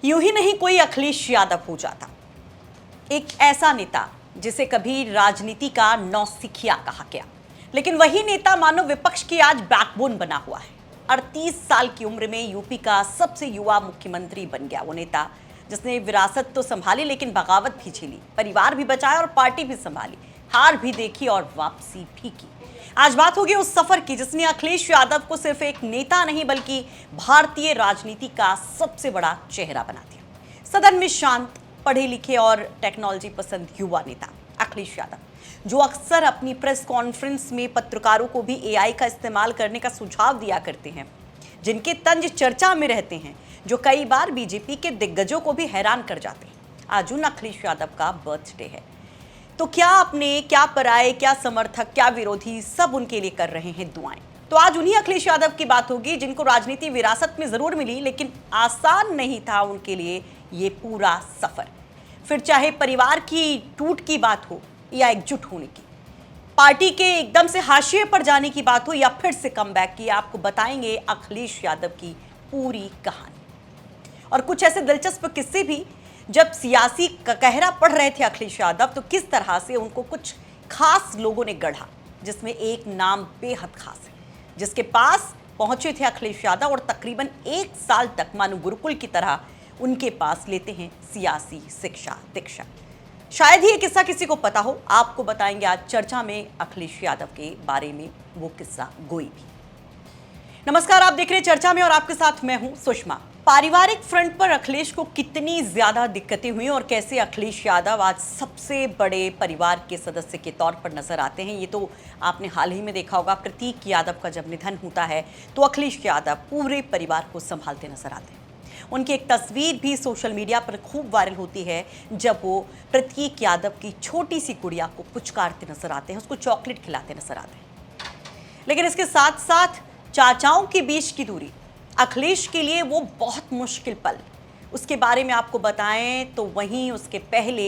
यूं ही नहीं कोई अखिलेश यादव हो जाता। एक ऐसा नेता जिसे कभी राजनीति का नौसिखिया कहा गया, लेकिन वही नेता मानो विपक्ष की आज बैकबोन बना हुआ है। 38 साल की उम्र में यूपी का सबसे युवा मुख्यमंत्री बन गया वो नेता, जिसने विरासत तो संभाली लेकिन बगावत भी झेली, परिवार भी बचाया और पार्टी भी संभाली, हार भी देखी और वापसी भी की। आज बात होगी उस सफर की जिसने अखिलेश यादव को सिर्फ एक नेता नहीं बल्कि भारतीय राजनीति का सबसे बड़ा चेहरा बना दिया। सदन में शांत, पढ़े लिखे और टेक्नोलॉजी पसंद युवा नेता अखिलेश यादव, जो अक्सर अपनी प्रेस कॉन्फ्रेंस में पत्रकारों को भी एआई का इस्तेमाल करने का सुझाव दिया करते हैं, जिनके तंज चर्चा में रहते हैं, जो कई बार बीजेपी के दिग्गजों को भी हैरान कर जाते हैं। आज उन अखिलेश यादव का बर्थडे है, तो क्या अपने, क्या पराये, क्या समर्थक, क्या विरोधी, सब उनके लिए कर रहे हैं दुआएं। तो आज उन्हीं अखिलेश यादव की बात होगी जिनको राजनीति विरासत में जरूर मिली, लेकिन आसान नहीं था उनके लिए ये पूरा सफर। फिर चाहे परिवार की टूट की बात हो या एकजुट होने की, पार्टी के एकदम से हाशिए पर जाने की बात हो या फिर से कमबैक की, आपको बताएंगे अखिलेश यादव की पूरी कहानी। और कुछ ऐसे दिलचस्प किस्से भी, जब सियासी कहरा पढ़ रहे थे अखिलेश यादव, तो किस तरह से उनको कुछ खास लोगों ने गढ़ा, जिसमें एक नाम बेहद खास है, जिसके पास पहुंचे थे अखिलेश यादव और तकरीबन 1 साल तक मानो गुरुकुल की तरह उनके पास लेते हैं सियासी शिक्षा दीक्षा। शायद ही ये किस्सा किसी को पता हो, आपको बताएंगे आज चर्चा में अखिलेश यादव के बारे में वो किस्सा गोई भी। नमस्कार, आप देख रहे हैं चर्चा में और आपके साथ मैं हूं सुषमा। पारिवारिक फ्रंट पर अखिलेश को कितनी ज्यादा दिक्कतें हुई और कैसे अखिलेश यादव आज सबसे बड़े परिवार के सदस्य के तौर पर नजर आते हैं, ये तो आपने हाल ही में देखा होगा। प्रतीक यादव का जब निधन होता है तो अखिलेश यादव पूरे परिवार को संभालते नजर आते हैं। उनकी एक तस्वीर भी सोशल मीडिया पर खूब वायरल होती है, जब वो प्रतीक यादव की छोटी सी गुड़िया को पुचकारते नजर आते हैं, उसको चॉकलेट खिलाते नजर आते हैं। लेकिन इसके साथ साथ चाचाओं के बीच की दूरी अखिलेश के लिए वो बहुत मुश्किल पल, उसके बारे में आपको बताएं तो वहीं उसके पहले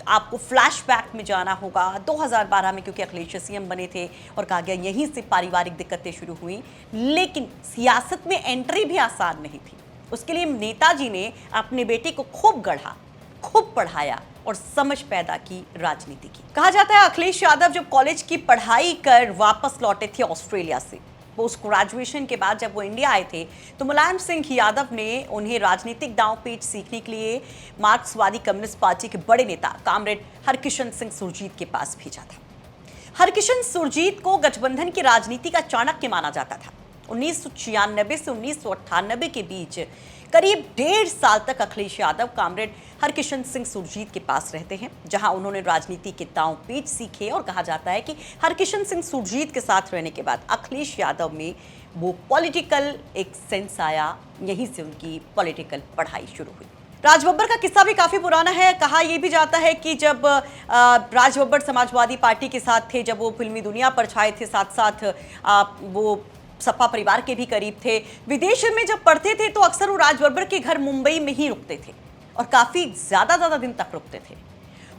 आपको फ्लैशबैक में जाना होगा 2012 में, क्योंकि अखिलेश सीएम बने थे और कहा गया यहीं से पारिवारिक दिक्कतें शुरू हुई। लेकिन सियासत में एंट्री भी आसान नहीं थी, उसके लिए नेताजी ने अपने बेटे को खूब गढ़ा, खूब पढ़ाया और समझ पैदा की राजनीति की। कहा जाता है अखिलेश यादव जब कॉलेज की पढ़ाई कर वापस लौटे थे ऑस्ट्रेलिया से, पोस्ट ग्रेजुएशन के बाद जब वो इंडिया आए थे, तो मुलायम सिंह यादव ने उन्हें राजनीतिक दांवपेच सीखने के लिए मार्क्सवादी कम्युनिस्ट पार्टी के बड़े नेता कामरेड हरकिशन सिंह सुरजीत के पास भेजा था। हरकिशन सुरजीत को गठबंधन की राजनीति का चाणक्य माना जाता था। 1996 से 1998 के बीच करीब 1.5 साल तक अखिलेश यादव कामरेड हरकिशन सिंह सुरजीत के पास रहते हैं, जहां उन्होंने राजनीति के दांव-पेच सीखे। और कहा जाता है कि हरकिशन सिंह सुरजीत के साथ रहने के बाद अखिलेश यादव में वो पॉलिटिकल एक सेंस आया, यहीं से उनकी पॉलिटिकल पढ़ाई शुरू हुई। राज बब्बर का किस्सा भी काफी पुराना है। कहा यह भी जाता है कि जब राज बब्बर समाजवादी पार्टी के साथ थे, जब वो फिल्मी दुनिया पर छाए थे, साथ साथ वो सपा परिवार के भी करीब थे, विदेश में जब पढ़ते थे तो अक्सर वो राज बब्बर के घर मुंबई में ही रुकते थे और काफी ज्यादा दिन तक रुकते थे।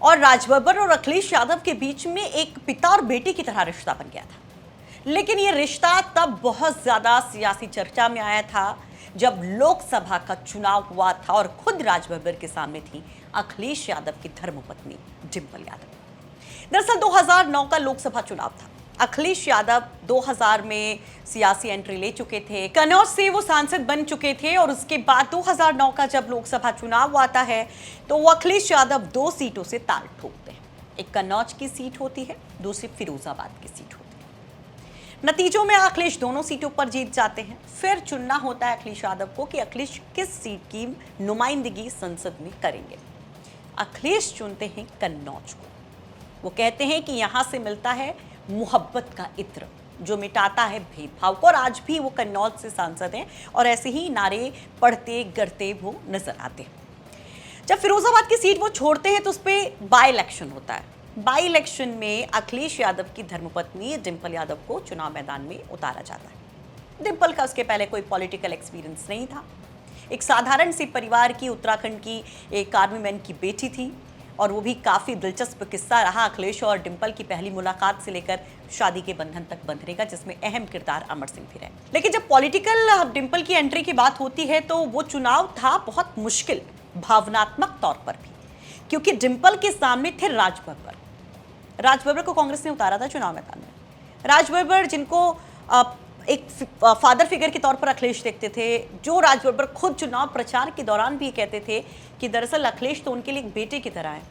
और राज बब्बर और अखिलेश यादव के बीच में एक पिता और बेटे की तरह रिश्ता बन गया था। लेकिन ये रिश्ता तब बहुत ज्यादा सियासी चर्चा में आया था जब लोकसभा का चुनाव हुआ था और खुद राज बब्बर के सामने थी अखिलेश यादव की धर्मपत्नी डिंपल यादव। दरअसल 2009 का लोकसभा चुनाव था। अखिलेश यादव 2000 में सियासी एंट्री ले चुके थे, कन्नौज से वो सांसद बन चुके थे और उसके बाद 2009 का जब लोकसभा चुनाव आता है तो वो अखिलेश यादव 2 सीटों से ताल ठोकते हैं। एक कन्नौज की सीट होती है, दूसरी फिरोजाबाद की सीट होती है। नतीजों में अखिलेश दोनों सीटों पर जीत जाते हैं। फिर चुनना होता है अखिलेश यादव को कि अखिलेश किस सीट की नुमाइंदगी संसद में करेंगे। अखिलेश चुनते हैं कन्नौज को। वो कहते हैं कि यहां से मिलता है मोहब्बत का इत्र, जो मिटाता है भेदभाव को। और आज भी वो कन्नौज से सांसद हैं और ऐसे ही नारे पढ़ते गढ़ते वो नजर आते हैं। जब फिरोजाबाद की सीट वो छोड़ते हैं तो उस पर बाई इलेक्शन होता है। बाई इलेक्शन में अखिलेश यादव की धर्मपत्नी डिंपल यादव को चुनाव मैदान में उतारा जाता है। डिंपल का उसके पहले कोई पॉलिटिकल एक्सपीरियंस नहीं था, एक साधारण सी परिवार की, उत्तराखंड की एक आर्मी मैन की बेटी थी। और वो भी काफी दिलचस्प किस्सा रहा अखिलेश और डिंपल की पहली मुलाकात से लेकर शादी के बंधन तक बंधने का, जिसमें अहम किरदार अमर सिंह भी रहे। लेकिन जब पॉलिटिकल डिंपल की एंट्री की बात होती है तो वो चुनाव था बहुत मुश्किल भावनात्मक तौर पर भी, क्योंकि डिंपल के सामने थे राज बब्बर को कांग्रेस ने उतारा था चुनाव मैदान में। राज बब्बर जिनको एक फादर फिगर के तौर पर अखिलेश देखते थे, जो राज बब्बर खुद चुनाव प्रचार के दौरान भी कहते थे कि दरअसल अखिलेश तो उनके लिए एक बेटे की तरह है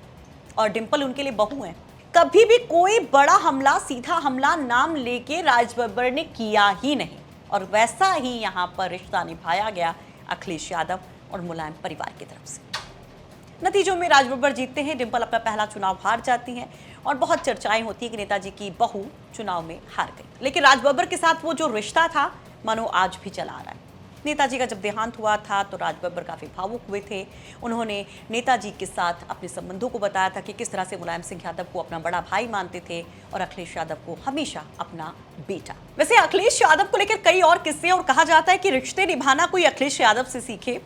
और डिंपल उनके लिए बहू है। कभी भी कोई बड़ा हमला, सीधा हमला नाम लेके राज बब्बर ने किया ही नहीं, और वैसा ही यहाँ पर रिश्ता निभाया गया अखिलेश यादव और मुलायम परिवार की तरफ से। नतीजों में राज बब्बर जीतते हैं, डिंपल अपना पहला चुनाव हार जाती हैं और बहुत चर्चाएं होती है कि नेताजी की बहू चुनाव में हार गई। लेकिन राज बब्बर के साथ वो जो रिश्ता था मानो आज भी चला आ रहा है। नेताजी का जब देहांत हुआ था तो राज बब्बर काफी भावुक हुए थे। उन्होंने नेताजी के साथ अपने संबंधों को बताया था कि किस तरह से मुलायम सिंह यादव को अपना बड़ा भाई मानते थे और अखिलेश यादव को हमेशा अपना बेटा। वैसे अखिलेश यादव को लेकर कई और किस्से, और कहा जाता है कि रिश्ते निभाना कोई अखिलेश यादव से सीखे।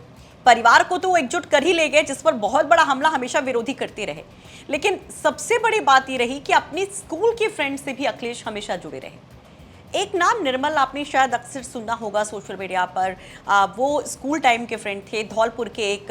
परिवार को तो वो एकजुट कर ही ले गए, जिस पर बहुत बड़ा हमला हमेशा विरोधी करते रहे। लेकिन सबसे बड़ी बात ये रही कि अपनी स्कूल के फ्रेंड से भी अखिलेश हमेशा जुड़े रहे। एक नाम निर्मल आपने शायद अक्सर सुना होगा सोशल मीडिया पर। वो स्कूल टाइम के फ्रेंड थे। धौलपुर के एक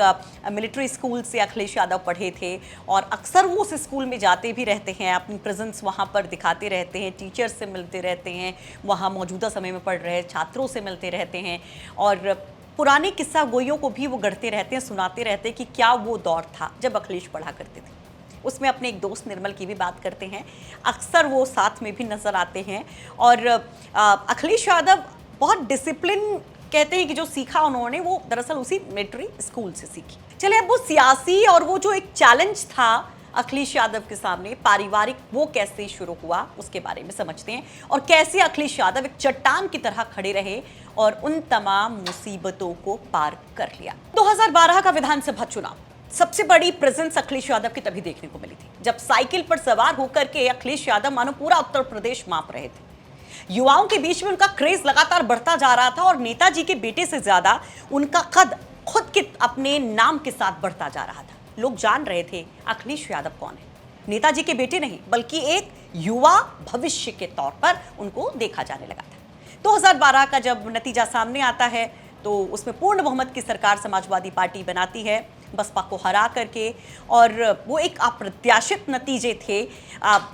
मिलिट्री स्कूल से अखिलेश यादव पढ़े थे और अक्सर वो उस स्कूल में जाते भी रहते हैं, अपनी प्रेजेंस वहाँ पर दिखाते रहते हैं, टीचर्स से मिलते रहते हैं, वहाँ मौजूदा समय में पढ़ रहे छात्रों से मिलते रहते हैं और पुराने किस्सा गोइयों को भी वो गढ़ते रहते हैं, सुनाते रहते हैं कि क्या वो दौर था जब अखिलेश पढ़ा करते थे। उसमें अपने एक दोस्त निर्मल की भी बात करते हैं, अक्सर वो साथ में भी नजर आते हैं। और अखिलेश यादव बहुत डिसिप्लिन कहते हैं कि जो सीखा उन्होंने वो दरअसल उसी मिलिट्री स्कूल से सीखी। चलिए अब वो सियासी और वो जो एक चैलेंज था अखिलेश यादव के सामने पारिवारिक, वो कैसे शुरू हुआ उसके बारे में समझते हैं और कैसे अखिलेश यादव एक चट्टान की तरह खड़े रहे और उन तमाम मुसीबतों को पार कर लिया। 2012 का विधानसभा चुनाव, सबसे बड़ी प्रेजेंस अखिलेश यादव की तभी देखने को मिली थी जब साइकिल पर सवार होकर के अखिलेश यादव मानो पूरा उत्तर प्रदेश माप रहे थे। युवाओं के बीच में उनका क्रेज लगातार बढ़ता जा रहा था और नेताजी के बेटे से ज्यादा उनका कद खुद के अपने नाम के साथ बढ़ता जा रहा था। लोग जान रहे थे अखिलेश यादव कौन है, नेताजी के बेटे नहीं बल्कि एक युवा भविष्य के तौर पर उनको देखा जाने लगा था। 2012 का जब नतीजा सामने आता है तो उसमें पूर्ण बहुमत की सरकार समाजवादी पार्टी बनाती है बसपा को हरा करके, और वो एक अप्रत्याशित नतीजे थे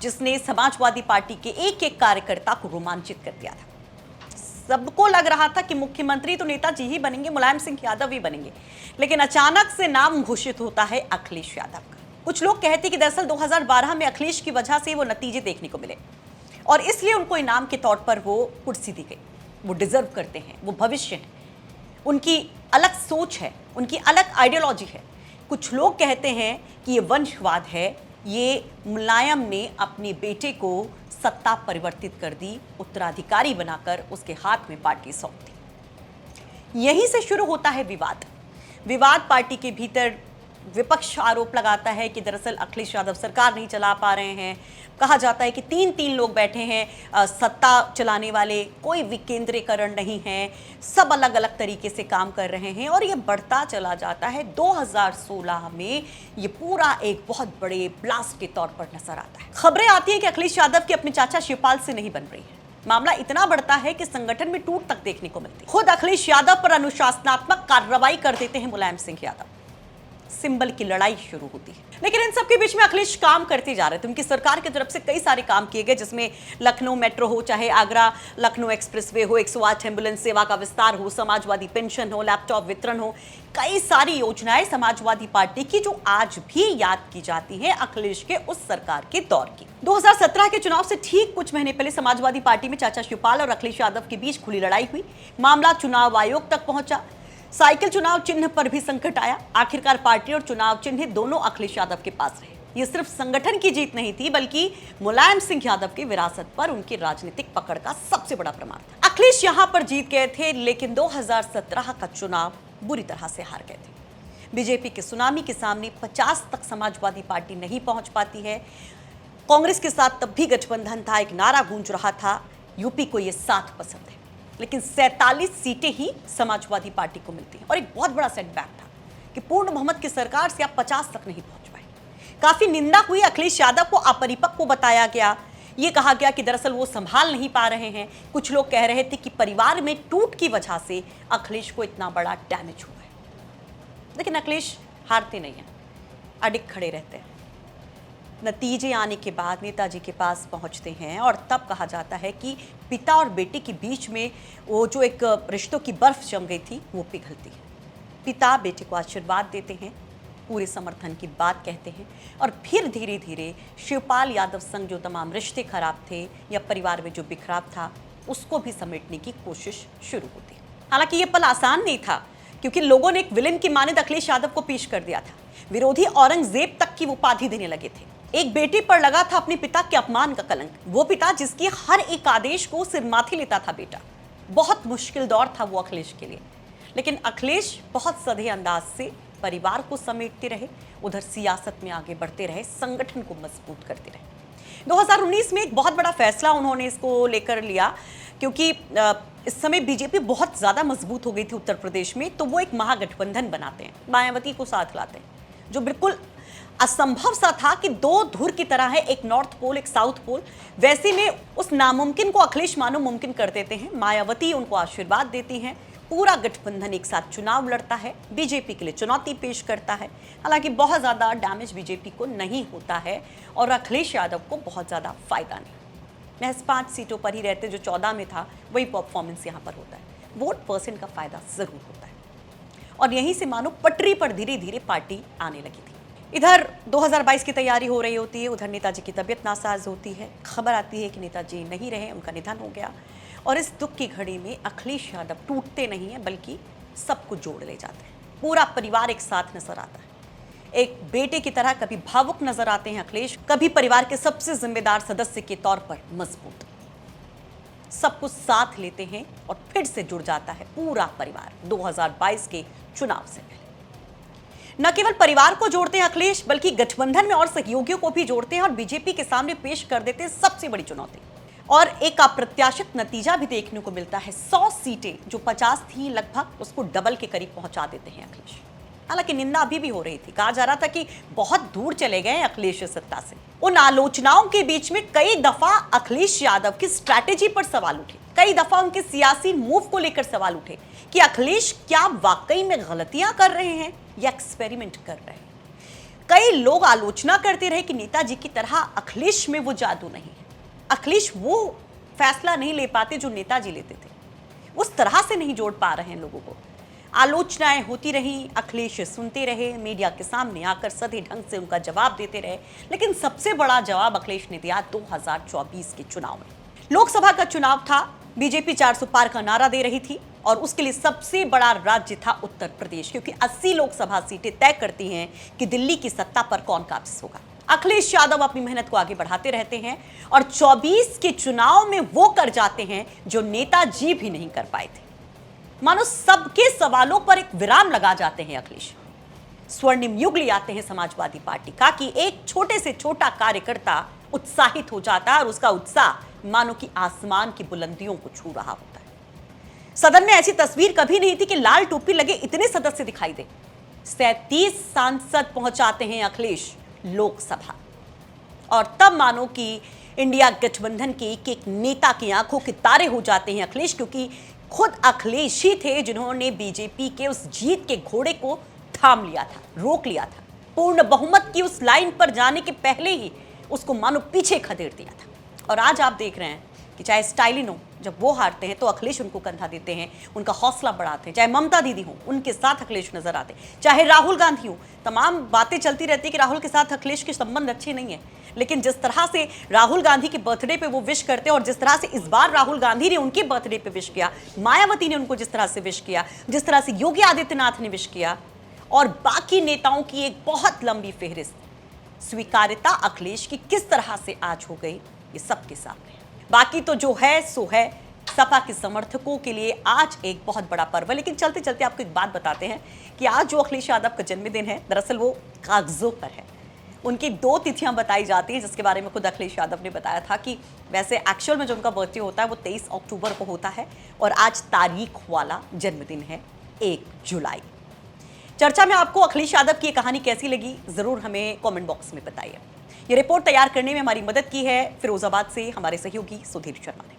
जिसने समाजवादी पार्टी के एक एक कार्यकर्ता को रोमांचित कर दिया था। सबको लग रहा था कि मुख्यमंत्री तो नेताजी ही बनेंगे, मुलायम सिंह यादव ही बनेंगे, लेकिन अचानक से नाम घोषित होता है अखिलेश यादव का। कुछ लोग कहते हैं कि दरअसल 2012 में अखिलेश की वजह से वो नतीजे देखने को मिले और इसलिए उनको इनाम के तौर पर वो कुर्सी दी गई। वो डिजर्व करते हैं, वो भविष्य है, उनकी अलग सोच है, उनकी अलग आइडियोलॉजी है। कुछ लोग कहते हैं कि ये वंशवाद है, ये मुलायम ने अपने बेटे को सत्ता परिवर्तित कर दी, उत्तराधिकारी बनाकर उसके हाथ में पार्टी सौंप दी। यहीं से शुरू होता है विवाद पार्टी के भीतर। विपक्ष आरोप लगाता है कि दरअसल अखिलेश यादव सरकार नहीं चला पा रहे हैं। कहा जाता है कि तीन लोग बैठे हैं सत्ता चलाने वाले, कोई विकेंद्रीकरण नहीं है, सब अलग अलग तरीके से काम कर रहे हैं और ये बढ़ता चला जाता है। 2016 में ये पूरा एक बहुत बड़े ब्लास्ट के तौर पर नजर आता है। खबरें आती हैं कि अखिलेश यादव के अपने चाचा शिवपाल से नहीं बन रही है। मामला इतना बढ़ता है कि संगठन में टूट तक देखने को मिलती है। खुद अखिलेश यादव पर अनुशासनात्मक कार्रवाई कर देते हैं मुलायम सिंह यादव। सिंबल की लड़ाई शुरू होती है। लेकिन इन सबके बीच में अखिलेश काम करते जा रहे थे। उनकी सरकार की तरफ से कई सारे काम किए गए, जिसमें लखनऊ मेट्रो हो, चाहे आगरा लखनऊ एक्सप्रेसवे हो, 108 एम्बुलेंस सेवा का विस्तार हो, समाजवादी पेंशन हो, लैपटॉप वितरण हो, कई सारी योजनाएं समाजवादी पार्टी की जो आज भी याद की जाती हैं अखिलेश के उस सरकार के दौर की। 2017 के चुनाव से ठीक कुछ महीने पहले समाजवादी पार्टी में चाचा शिवपाल और अखिलेश यादव के बीच खुली लड़ाई हुई। मामला चुनाव आयोग तक पहुंचा। साइकिल चुनाव चिन्ह पर भी संकट आया। आखिरकार पार्टी और चुनाव चिन्ह दोनों अखिलेश यादव के पास रहे। ये सिर्फ संगठन की जीत नहीं थी बल्कि मुलायम सिंह यादव की विरासत पर उनकी राजनीतिक पकड़ का सबसे बड़ा प्रमाण था। अखिलेश यहां पर जीत गए थे, लेकिन 2017 का चुनाव बुरी तरह से हार गए थे। बीजेपी के सुनामी के सामने 50 तक समाजवादी पार्टी नहीं पहुंच पाती है। कांग्रेस के साथ तब भी गठबंधन था, एक नारा गूंज रहा था, यूपी को ये 7 पसंद है, लेकिन 47 सीटें ही समाजवादी पार्टी को मिलती हैं। और एक बहुत बड़ा सेटबैक था कि पूर्ण बहुमत की सरकार से आप 50 तक नहीं पहुंच पाए। काफी निंदा हुई, अखिलेश यादव को अपरिपक्व बताया गया। ये कहा गया कि दरअसल वो संभाल नहीं पा रहे हैं। कुछ लोग कह रहे थे कि परिवार में टूट की वजह से अखिलेश को इतना बड़ा डैमेज हुआ है। लेकिन अखिलेश हारते नहीं हैं, अडिग खड़े रहते हैं। नतीजे आने के बाद नेताजी के पास पहुंचते हैं और तब कहा जाता है कि पिता और बेटे के बीच में वो जो एक रिश्तों की बर्फ जम गई थी वो पिघलती है। पिता बेटे को आशीर्वाद देते हैं, पूरे समर्थन की बात कहते हैं और फिर धीरे धीरे शिवपाल यादव संग जो तमाम रिश्ते खराब थे या परिवार में जो बिखराव था उसको भी समेटने की कोशिश शुरू होती है। हालांकि ये पल आसान नहीं था, क्योंकि लोगों ने एक विलेन की मानद अखिलेश यादव को पेश कर दिया था। विरोधी औरंगजेब तक की वो उपाधि देने लगे थे। एक बेटे पर लगा था अपने पिता के अपमान का कलंक, वो पिता जिसकी हर एक आदेश को सिरमाथे लेता था बेटा। बहुत मुश्किल दौर था वो अखिलेश के लिए, लेकिन अखिलेश बहुत सधे अंदाज से परिवार को समेटते रहे, उधर सियासत में आगे बढ़ते रहे, संगठन को मजबूत करते रहे। 2019 में एक बहुत बड़ा फैसला उन्होंने इसको लेकर लिया, क्योंकि इस समय बीजेपी बहुत ज्यादा मजबूत हो गई थी उत्तर प्रदेश में, तो वो एक महागठबंधन बनाते हैं, मायावती को साथ लाते हैं, जो बिल्कुल असंभव सा था कि दो धुर की तरह है, एक नॉर्थ पोल एक साउथ पोल। वैसे में उस नामुमकिन को अखिलेश मानो मुमकिन कर देते हैं। मायावती उनको आशीर्वाद देती हैं, पूरा गठबंधन एक साथ चुनाव लड़ता है, बीजेपी के लिए चुनौती पेश करता है। हालांकि बहुत ज्यादा डैमेज बीजेपी को नहीं होता है और अखिलेश यादव को बहुत ज्यादा फायदा नहीं। महज 5 सीटों पर ही रहते, जो 14 में था वही परफॉर्मेंस यहाँ पर होता है। वोट परसेंट का फायदा जरूर होता है और यहीं से मानो पटरी पर धीरे धीरे पार्टी आने लगी थी। इधर 2022 की तैयारी हो रही होती है, उधर नेताजी की तबीयत नासाज होती है। खबर आती है कि नेताजी नहीं रहे, उनका निधन हो गया। और इस दुख की घड़ी में अखिलेश यादव टूटते नहीं हैं, बल्कि सबको जोड़ ले जाते हैं। पूरा परिवार एक साथ नजर आता है। एक बेटे की तरह कभी भावुक नजर आते हैं अखिलेश, कभी परिवार के सबसे जिम्मेदार सदस्य के तौर पर मजबूत। सब कुछ साथ लेते हैं और फिर से जुड़ जाता है पूरा परिवार 2022 के चुनाव से पहले। न केवल परिवार को जोड़ते हैं अखिलेश, बल्कि गठबंधन में और सहयोगियों को भी जोड़ते हैं और बीजेपी के सामने पेश कर देते हैं सबसे बड़ी चुनौती। और एक अप्रत्याशित नतीजा भी देखने को मिलता है। 100 सीटें जो 50 थी लगभग, उसको डबल के करीब पहुंचा देते हैं अखिलेश। हालांकि निंदा अभी भी हो रही थी, कहा जा रहा था कि बहुत दूर चले गए अखिलेश सत्ता से। उन आलोचनाओं के बीच में कई दफा अखिलेश यादव की स्ट्रैटेजी पर सवाल उठे, कई दफा उनके सियासी मूव को लेकर सवाल उठे कि अखिलेश क्या वाकई में गलतियां कर रहे हैं या एक्सपेरिमेंट कर रहे हैं। कई लोग आलोचना करते रहे कि नेताजी की तरह अखिलेश में वो जादू नहीं है, अखिलेश वो फैसला नहीं ले पाते जो नेताजी लेते थे, उस तरह से नहीं जोड़ पा रहे हैं लोगों को। आलोचनाएं होती रही, अखिलेश सुनते रहे, मीडिया के सामने आकर सधे ढंग से उनका जवाब देते रहे। लेकिन सबसे बड़ा जवाब अखिलेश ने दिया 2024 के चुनाव में। लोकसभा का चुनाव था, बीजेपी 400 पार का नारा दे रही थी और उसके लिए सबसे बड़ा राज्य था उत्तर प्रदेश, क्योंकि 80 लोकसभा सीटें तय करती हैं कि दिल्ली की सत्ता पर कौन काबिज होगा। अखिलेश यादव अपनी मेहनत को आगे बढ़ाते रहते हैं और 24 के चुनाव में वो कर जाते हैं जो नेताजी भी नहीं कर पाए थे। मानो सबके सवालों पर एक विराम लगा जाते हैं अखिलेश। स्वर्णिम युग ले आते हैं समाजवादी पार्टी का कि एक छोटे से छोटा कार्यकर्ता उत्साहित हो जाता है और उसका उत्साह मानो कि आसमान की बुलंदियों को छू रहा होता है। सदन में ऐसी तस्वीर कभी नहीं थी कि लाल टोपी लगे इतने सदस्य दिखाई दे। 37 सांसद पहुंचाते हैं अखिलेश लोकसभा और तब मानो कि इंडिया गठबंधन के एक नेता की आंखों के तारे हो जाते हैं अखिलेश, क्योंकि खुद अखिलेश ही थे जिन्होंने बीजेपी के उस जीत के घोड़े को थाम लिया था, रोक लिया था। पूर्ण बहुमत की उस लाइन पर जाने के पहले ही उसको मानो पीछे खदेड़ दिया था। और आज आप देख रहे हैं कि चाहे स्टालिन हो, जब वो हारते हैं तो अखिलेश उनको कंधा देते हैं, उनका हौसला बढ़ाते हैं। चाहे ममता दीदी हो, उनके साथ अखिलेश नजर आते हैं। चाहे राहुल गांधी हो, तमाम बातें चलती रहती है कि राहुल के साथ अखिलेश के संबंध अच्छे नहीं है, लेकिन जिस तरह से राहुल गांधी के बर्थडे पे वो विश करते हैं और जिस तरह से इस बार राहुल गांधी ने उनके बर्थडे पे विश किया, मायावती ने उनको जिस तरह से विश किया, जिस तरह से योगी आदित्यनाथ ने विश किया और बाकी नेताओं की एक बहुत लंबी फेहरिस्त, स्वीकार्यता अखिलेश की किस तरह से आज हो गई ये सबके सामने। बाकी तो जो है सो है। सपा के समर्थकों के लिए आज एक बहुत बड़ा पर्व है। लेकिन चलते चलते आपको एक बात बताते हैं कि आज जो अखिलेश यादव का जन्मदिन है, दरअसल वो कागजों पर है। उनकी 2 तिथियां बताई जाती हैं, जिसके बारे में खुद अखिलेश यादव ने बताया था कि वैसे एक्चुअल में जो उनका बर्थडे होता है वो 23 अक्टूबर को होता है और आज तारीख वाला जन्मदिन है 1 जुलाई। चर्चा में आपको अखिलेश यादव की ये कहानी कैसी लगी, जरूर हमें कमेंट बॉक्स में बताइए। ये रिपोर्ट तैयार करने में हमारी मदद की है फिरोजाबाद से हमारे सहयोगी सुधीर शर्मा ने।